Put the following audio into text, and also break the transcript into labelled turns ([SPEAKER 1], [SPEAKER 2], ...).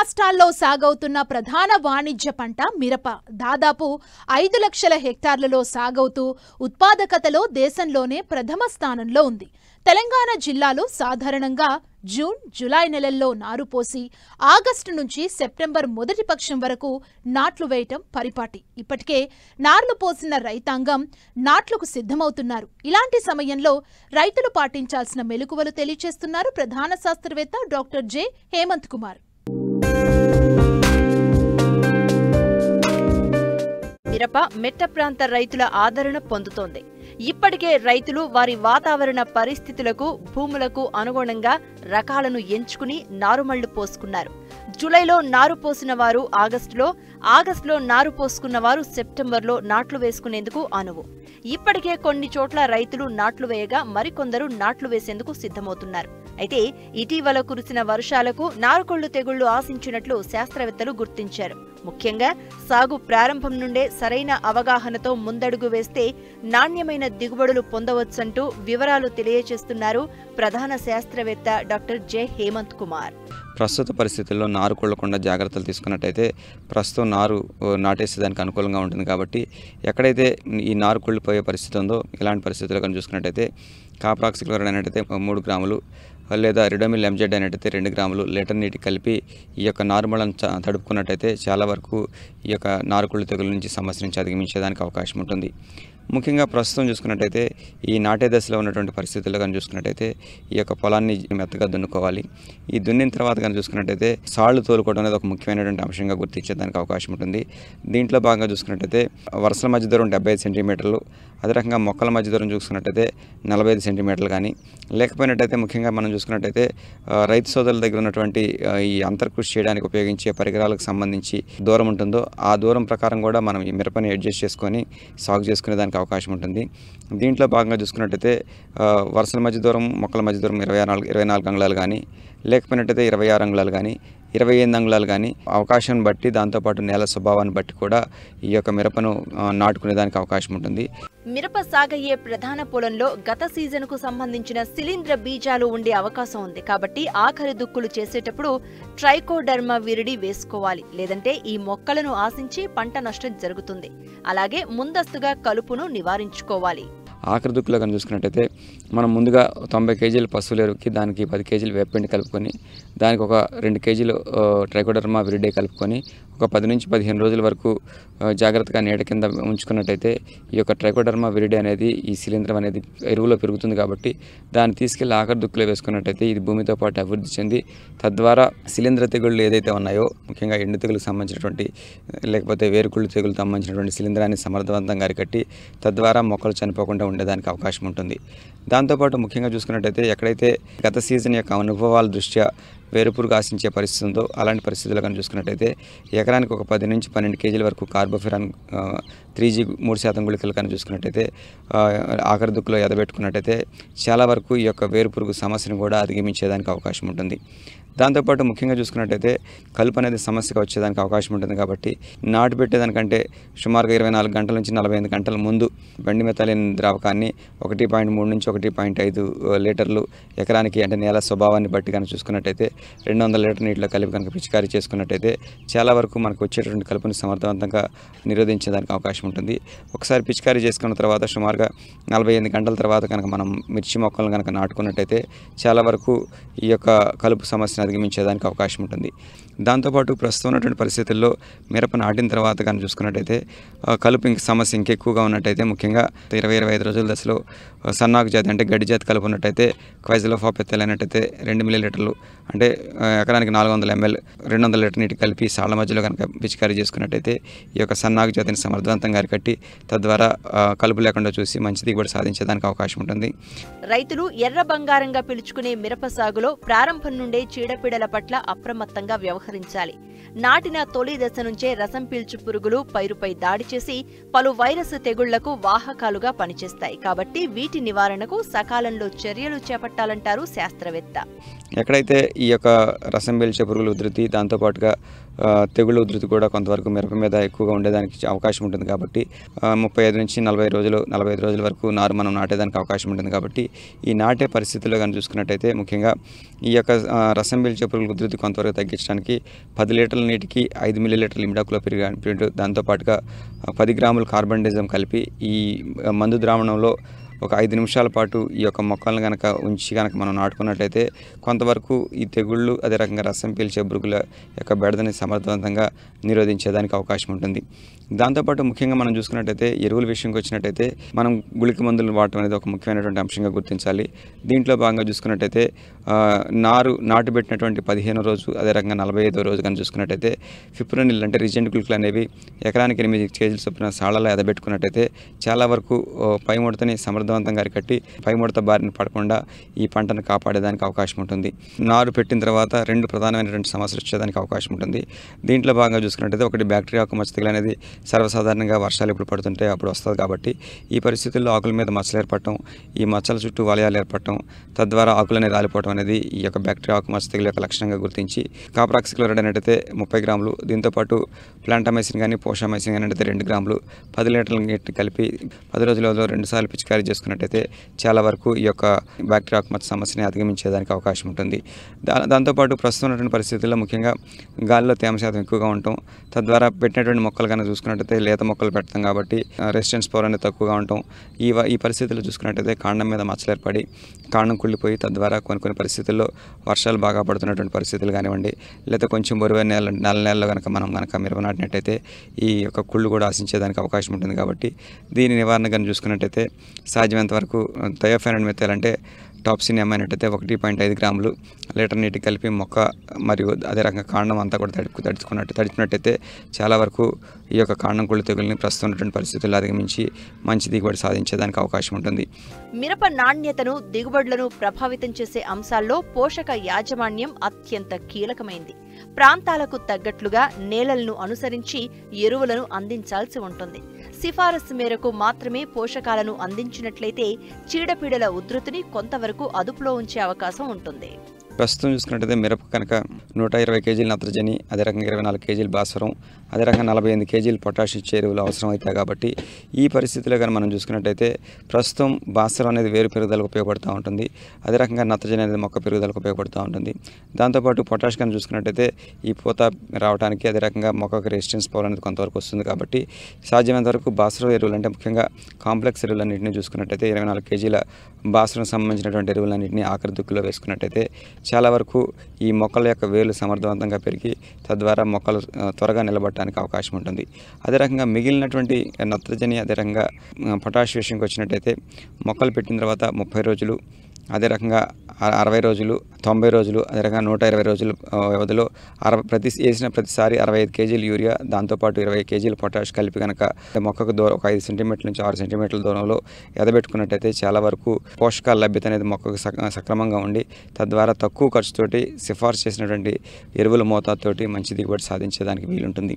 [SPEAKER 1] రాష్ట్రాల్లో సాగవుతున్న ప్రధాన వాణిజ్య పంట మిరప. దాదాపు 5 లక్షల హెక్టార్లలో సాగవుతూ ఉత్పాదకతలో దేశంలోనే ప్రథమ స్థానంలో ఉంది. తెలంగాణ జిల్లాలో సాధారణంగా జూన్, జూలై నెలల్లో నారు పోసి ఆగస్టు నుంచి సెప్టెంబర్ మొదటి పక్షం వరకు నాట్లు వేయటం పరిపాటి. ఇప్పటికే నార్లు పోసిన రైతాంగం నాట్లకు సిద్ధమవుతున్నారు. ఇలాంటి సమయంలో రైతులు పాటించాల్సిన మెలకువలు తెలియజేస్తున్నారు ప్రధాన శాస్త్రవేత్త డాక్టర్ జె హేమంత్ కుమార్.
[SPEAKER 2] మిరప మెట్ట ప్రాంత రైతుల ఆదరణ పొందుతోంది. ఇప్పటికే రైతులు వారి వాతావరణ పరిస్థితులకు, భూములకు అనుగుణంగా రకాలను ఎంచుకుని నారుమళ్లు పోసుకున్నారు. జూలైలో నారు పోసిన వారు ఆగస్టులో నారు పోసుకున్న వారు సెప్టెంబర్లో నాట్లు వేసుకునేందుకు అనువు. ఇప్పటికే కొన్ని చోట్ల రైతులు నాట్లు వేయగా మరికొందరు నాట్లు వేసేందుకు సిద్ధమవుతున్నారు. అయితే ఇటీవల కురిసిన వర్షాలకు నారుకొళ్లు తెగుళ్లు ఆశించినట్లు శాస్త్రవేత్తలు గుర్తించారు. ముఖ్యంగా సాగు ప్రారంభం నుండే సరైన అవగాహనతో ముందడుగు వేస్తే నాణ్యమైన దిగుబడులు పొందవచ్చంటూ వివరాలు తెలియజేస్తున్నారు ప్రధాన శాస్త్రవేత్త డాక్టర్ జె హేమంత్ కుమార్.
[SPEAKER 3] ప్రస్తుత పరిస్థితుల్లో నారు కొల్లకుండా జాగ్రత్తలు తీసుకున్నట్టయితే ప్రస్తుతం నారు నాటేసేదానికి అనుకూలంగా ఉంటుంది. కాబట్టి ఎక్కడైతే ఈ నారు కొల్లిపోయే పరిస్థితి ఉందో ఇలాంటి పరిస్థితుల్లో కానీ చూసుకున్నట్టయితే కాప్రాక్సిక్లోరైడ్ అనేటైతే 3 గ్రాములు లేదా రిడోమిల్ ఎంజెడ్ అనేటైతే 2 గ్రాములు లీటర్ నీటి కలిపి ఈ యొక్క నారుమలను తడుపుకున్నట్టయితే చాలా వరకు ఈ యొక్క నారుకుళ్ళు తెగుల నుంచి సమస్య నుంచి అధిగమించేదానికి అవకాశం ఉంటుంది. ముఖ్యంగా ప్రస్తుతం చూసుకున్నట్టయితే ఈ నాటే దశలో ఉన్నటువంటి పరిస్థితుల్లో కానీ చూసుకున్నట్టయితే ఈ యొక్క పొలాన్ని మెత్తగా దున్నుకోవాలి. ఈ దున్నిన తర్వాత కానీ చూసుకున్నట్టయితే సాళ్లు తోలుకోవడం అనేది ఒక ముఖ్యమైనటువంటి అంశంగా గుర్తించేదానికి అవకాశం ఉంటుంది. దీంట్లో భాగంగా చూసుకున్నట్టయితే వరుసల మధ్య దూరం 75 సెంటీమీటర్లు, అదే రకంగా మొక్కల మధ్య దూరం చూసుకున్నట్టయితే 45 సెంటీమీటర్లు కానీ, లేకపోయినట్టయితే ముఖ్యంగా మనం చూసుకున్నట్టయితే రైతు సోదరుల దగ్గర ఉన్నటువంటి ఈ అంతర్కృషి చేయడానికి ఉపయోగించే పరికరాలకు సంబంధించి దూరం ఉంటుందో ఆ దూరం ప్రకారం కూడా మనం ఈ మిరపని అడ్జస్ట్ చేసుకొని సాగు చేసుకునే దానికి అవకాశం ఉంటుంది. దీంట్లో భాగంగా చూసుకున్నట్టయితే వరుసల మధ్య దూరం, మొక్కల మధ్య దూరం 24 అంగుళాలు కానీ, లేకపోయినట్టయితే 26 అంగుళాలు కానీ, 28 అంగుళాలు కానీ అవకాశాన్ని బట్టి, దాంతోపాటు నేల స్వభావాన్ని బట్టి కూడా ఈ యొక్క మిరపను నాటుకునేదానికి అవకాశం ఉంటుంది.
[SPEAKER 2] మిరప సాగయ్యే ప్రధాన పొలంలో గత సీజన్కు సంబంధించిన శిలీంద్ర బీజాలు ఉండే అవకాశం ఉంది. కాబట్టి ఆఖరి దుక్కులు చేసేటప్పుడు ట్రైకోడర్మా విరిడి వేసుకోవాలి. లేదంటే ఈ మొక్కలను ఆశించి పంట నష్టం జరుగుతుంది. అలాగే ముందస్తుగా కలుపును నివారించుకోవాలి.
[SPEAKER 3] ఆఖరి దుక్కులో కానీ చూసుకున్నట్టయితే మనం ముందుగా 90 కేజీల పశువుల ఎరువుకి దానికి 10 కేజీలు వేపపిండి కలుపుకొని, దానికి ఒక 2 కేజీలు ట్రైకోడర్మా విరిడే కలుపుకొని ఒక 10 నుంచి 15 రోజుల వరకు జాగ్రత్తగా నీడ కింద ఉంచుకున్నట్టయితే ఈ యొక్క ట్రైకోడర్మా విరిడే అనేది, ఈ శిలీంద్రం అనేది ఎరువులో పెరుగుతుంది. కాబట్టి దాన్ని తీసుకెళ్లి ఆఖరి దుక్కులో వేసుకున్నట్టయితే ఇది భూమితో పాటు అభివృద్ధి చెంది తద్వారా శిలీంద్ర తెగుళ్ళు ఏదైతే ఉన్నాయో, ముఖ్యంగా ఎండు తెగులకు సంబంధించినటువంటి లేకపోతే వేరుకుళ్ళు తెగులకు సంబంధించినటువంటి శిలీంద్రాన్ని సమర్థవంతంగా అరికట్టి తద్వారా మొక్కలు చనిపోకుండా ఉండేదానికి అవకాశం ఉంటుంది. దాంతోపాటు ముఖ్యంగా చూసుకున్నట్టయితే ఎక్కడైతే గత సీజన్ యొక్క అనుభవాల దృష్ట్యా వేరుపురుగు ఆశించే పరిస్థితి ఉందో అలాంటి పరిస్థితుల్లో కానీ చూసుకున్నట్టయితే ఎకరానికి ఒక 10 నుంచి 12 కేజీల వరకు కార్బోఫిరాన్ 3G 3% గుళికలు కానీ చూసుకున్నట్టయితే ఆఖరి దుక్కులో ఎదబెట్టుకున్నట్టయితే చాలా వరకు ఈ యొక్క వేరుపురుగు సమస్యను కూడా అధిగమించేదానికి అవకాశం ఉంటుంది. దాంతోపాటు ముఖ్యంగా చూసుకున్నట్టయితే కలుపు అనేది సమస్యగా వచ్చేదానికి అవకాశం ఉంటుంది. కాబట్టి నాటు పెట్టేదానికంటే సుమారుగా 24 గంటల నుంచి 48 గంటల ముందు బెండి మెథాలిన్ ద్రావకాన్ని 1.3 నుంచి 1.5 లీటర్లు ఎకరానికి, అంటే నేల స్వభావాన్ని బట్టి కనుక చూసుకున్నట్టయితే 200 లీటర్ నీటిలో కలిపి కనుక పిచికారీ చేసుకున్నట్టయితే చాలా వరకు మనకు వచ్చేటటువంటి కలుపుని సమర్థవంతంగా నిరోధించేదానికి అవకాశం ఉంటుంది. ఒకసారి పిచికారీ చేసుకున్న తర్వాత సుమారుగా 48 గంటల తర్వాత కనుక మనం మిర్చి మొక్కలను కనుక నాటుకున్నట్టయితే చాలా వరకు ఈ యొక్క కలుపు సమస్యను అధిగమించేదానికి అవకాశం ఉంటుంది. దాంతోపాటు ప్రస్తుతం ఉన్నటువంటి పరిస్థితుల్లో మిరప నాటిన తర్వాత కానీ చూసుకున్నట్టయితే కలుపు సమస్య ఇంకెక్కువగా ఉన్నట్టయితే ముఖ్యంగా 20-25 రోజుల దశలో సన్నాకు జాతి అంటే గడ్డి జాతి కలుపు ఉన్నట్టయితే క్వైజలోఫాపెత్తల్ అయినట్టయితే 2 మిల్లీలీటర్లు అంటే ఎకరానికి 400 ml 200 లీటర్ నీటి కలిపి సాళ్ల మధ్యలో కనుక పిచికారీ చేసుకున్నట్టయితే ఈ యొక్క సన్నాకు జాతిని సమర్థవంతంగా అరికట్టి తద్వారా కలుపు లేకుండా చూసి మంచి దిగుబడి సాధించేదానికి అవకాశం ఉంటుంది.
[SPEAKER 2] రైతులు ఎర్ర బంగారంగా పిలుచుకునే మిరప సాగులో ప్రారంభం నుండే చీడపీడల పట్ల అప్రమత్తంగా వ్యవహరించాలి. నాటిన తొలి దశ నుంచే రసం పీల్చు పురుగులు పైరుపై దాడి చేసి పలు వైరస్ తెగుళ్లకు వాహకాలుగా పనిచేస్తాయి. కాబట్టి వీటి నివారణకు సకాలంలో చర్యలు చేపట్టాలంటారు శాస్త్రవేత్త.
[SPEAKER 3] ఎక్కడైతే ఈ యొక్క రసం పీల్చే పురుగుల ఉధృతి దాంతోపాటుగా తెగుళ్ళ ఉధృతి కూడా కొంతవరకు మిరప మీద ఎక్కువగా ఉండేదానికి అవకాశం ఉంటుంది కాబట్టి 35 నుంచి 45 రోజుల వరకు నారు మనం నాటేదానికి అవకాశం ఉంటుంది కాబట్టి ఈ నాటే పరిస్థితుల్లో కానీ చూసుకున్నట్టయితే ముఖ్యంగా ఈ యొక్క రసం పీల్చే పురుగుల ఉధృతి కొంతవరకు తగ్గించడానికి 10 లీటర్ల నీటికి 5 మిల్లీలీటర్ల ఇమిడాక్లోపిరిడ్ దాంతోపాటుగా 10 గ్రాములు కార్బన్డైజం కలిపి ఈ మందు ద్రావణంలో ఒక 5 నిమిషాల పాటు ఈ యొక్క మొక్కలను కనుక ఉంచి కనుక మనం నాటుకున్నట్లయితే కొంతవరకు ఈ తెగుళ్ళు అదే రకంగా రసం పీల్చే పురుగుల యొక్క బెడదని సమర్థవంతంగా నిరోధించేదానికి అవకాశం ఉంటుంది. దాంతోపాటు ముఖ్యంగా మనం చూసుకున్నట్టయితే ఎరువుల విషయంకి వచ్చినట్టయితే మనం గుళిక మందులు వాడటం అనేది ఒక ముఖ్యమైనటువంటి అంశంగా గుర్తించాలి. దీంట్లో భాగంగా చూసుకున్నట్టయితే నాటు పెట్టినటువంటి 15వ రోజు అదే రకంగా 45వ రోజు కానీ చూసుకున్నట్టయితే ఫిప్రోనిల్ అంటే రిజెంట్ గుళికలు అనేవి ఎకరానికి 8 కేజీల చొప్పున సాళ్లలో ఎదబెట్టుకున్నట్టయితే చాలా వరకు పై ముడతని సమర్థవంతంగా అరికట్టి పై ముడత బారిన పడకుండా ఈ పంటను కాపాడేదానికి అవకాశం ఉంటుంది. నారు పెట్టిన తర్వాత 2 ప్రధానమైనటువంటి సమస్యలు వచ్చేదానికి అవకాశం ఉంటుంది. దీంట్లో భాగంగా చూసుకున్నట్టయితే ఒకటి బ్యాక్టీరియా ఆకు మచ్చ తెగులు అనేది సర్వసాధారణంగా వర్షాలు ఎప్పుడు పడుతుంటే అప్పుడు వస్తుంది కాబట్టి ఈ పరిస్థితుల్లో ఆకుల మీద మచ్చలు ఏర్పడటం, ఈ మచ్చల చుట్టూ వలయాలు ఏర్పడటం, తద్వారా ఆకులు అనేది రాలిపోవడం అనేది ఈ యొక్క బ్యాక్టీరియా ఆకు మచ్చ తెగులు యొక్క లక్షణంగా గుర్తించి కాపర్ ఆక్సిక్లోరైడ్ అనేది 30 గ్రాములు, దీంతోపాటు ప్లాంటామైసిన్ కానీ పోషామైసిన్ కానీ అంటే 2 గ్రాములు 10 లీటర్ల నీటిని కలిపి 10 రోజులలో 2 సార్లు పిచికారీ చేసుకున్నట్టయితే చాలా వరకు ఈ యొక్క బ్యాక్టీరియా ఆకు మచ్చ సమస్యని అధిగమించేదానికి అవకాశం ఉంటుంది. దాంతోపాటు ప్రస్తుతం ఉన్నటువంటి పరిస్థితుల్లో ముఖ్యంగా గాలిలో తేమ శాతం ఎక్కువగా ఉండటం, తద్వారా పెట్టినటువంటి మొక్కలు కనుక చూసుకున్నట్టయితే లేత మొక్కలు పెడతాం కాబట్టి రెసిస్టెన్స్ పవర్ అనేది తక్కువగా ఉండటం, ఈ పరిస్థితుల్లో చూసుకున్నట్టయితే కాండం మీద మచ్చలు ఏర్పడి కాండం కుళ్ళిపోయి తద్వారా కొన్ని పరిస్థితుల్లో వర్షాలు బాగా పడుతున్నటువంటి పరిస్థితులు కానివ్వండి, లేదా కొంచెం బరువైన నెలలో కనుక మనం మిరప నాటినట్టయితే ఈ యొక్క కుళ్ళు కూడా ఆశించేదానికి అవకాశం ఉంటుంది. కాబట్టి దీని నివారణ కానీ చూసుకున్నట్టయితే సాధ్యమైనంత వరకు థయోఫెనైడ్ మెథల్ అంటే టాప్సిన్ ఏమైనట్టయితే 1.5 గ్రాములు లీటర్ నీటికి కలిపి మొక్క మరియు అదే రకంగా కాండం అంతా కూడా తడిపినట్టయితే చాలా వరకు ఈ యొక్క కాండం కుళ్ళు తెగుల్ని ప్రస్తుతం ఉన్నటువంటి పరిస్థితుల్లో అధిగమించి మంచి దిగుబడి సాధించేదానికి అవకాశం ఉంటుంది.
[SPEAKER 2] మిరప నాణ్యతను దిగుబడులను ప్రభావితం చేసే అంశాల్లో పోషక యాజమాన్యం అత్యంత కీలకమైంది. ప్రాంతాలకు తగ్గట్లుగా నేలలను అనుసరించి ఎరువులను అందించాల్సి ఉంటుంది. సిఫారసు మేరకు మాత్రమే పోషకాలను అందించినట్లయితే చీడపీడల ఉధృతిని కొంతవరకు అదుపులో ఉంచే అవకాశం ఉంటుంది.
[SPEAKER 3] ప్రస్తుతం చూసుకున్నట్టయితే మిరప కనుక 120 కేజీల నత్రజని, అదే రకంగా 24 కేజీల భాస్వరం, అదే రకంగా 48 కేజీలు పొటాష్ ఇచ్చే ఎరువులు అవసరం అవుతాయి. కాబట్టి ఈ పరిస్థితిలో కానీ మనం చూసుకున్నట్టయితే ప్రస్తుతం భాస్వరం అనేది వేరు పెరుగుదలకు ఉపయోగపడుతూ ఉంటుంది, అదే రకంగా నత్రజని అనేది మొక్క పెరుగుదలకు ఉపయోగపడుతూ ఉంటుంది. దాంతోపాటు పొటాష్ కానీ చూసుకున్నట్టయితే ఈ పూత రావడానికి అదే రకంగా మొక్కకు రెసిస్టెన్స్ పవర్ అనేది కొంతవరకు వస్తుంది. కాబట్టి సాధ్యమైనంత వరకు భాస్వరం ఎరువులు అంటే ముఖ్యంగా కాంప్లెక్స్ ఎరువులన్నింటినీ చూసుకున్నట్టయితే 24 కేజీల భాస్వరం సంబంధించినటువంటి ఎరువులన్నింటినీ ఆఖరి దుక్కులో వేసుకున్నట్టయితే చాలా వరకు ఈ మొక్కల యొక్క వేర్లు సమర్థవంతంగా పెరిగి తద్వారా మొక్కలు త్వరగా నిలబడటానికి అవకాశం ఉంటుంది. అదే రకంగా మిగిలినటువంటి నత్రజని అదే రకంగా పొటాష్ విషయంకి వచ్చినట్టయితే మొక్కలు పెట్టిన తర్వాత 30 రోజులు, అదే రకంగా 60 రోజులు, 90 రోజులు, అదే రకంగా 120 రోజుల వ్యవధిలో వేసిన ప్రతిసారి 65 కేజీలు యూరియా, దాంతోపాటు 20 కేజీలు పొటాష్ కలిపి కనుక మొక్కకు దూరం ఒక 5 సెంటీమీటర్ల నుంచి 6 సెంటీమీటర్ల దూరంలో ఎదబెట్టుకున్నట్టయితే చాలా వరకు పోషకాల లభ్యత అనేది మొక్కకు సక్రమంగా ఉండి తద్వారా తక్కువ ఖర్చుతోటి సిఫార్సు చేసినటువంటి ఎరువుల మోతాదుతోటి మంచి దిగుబడి సాధించేదానికి వీలుంటుంది.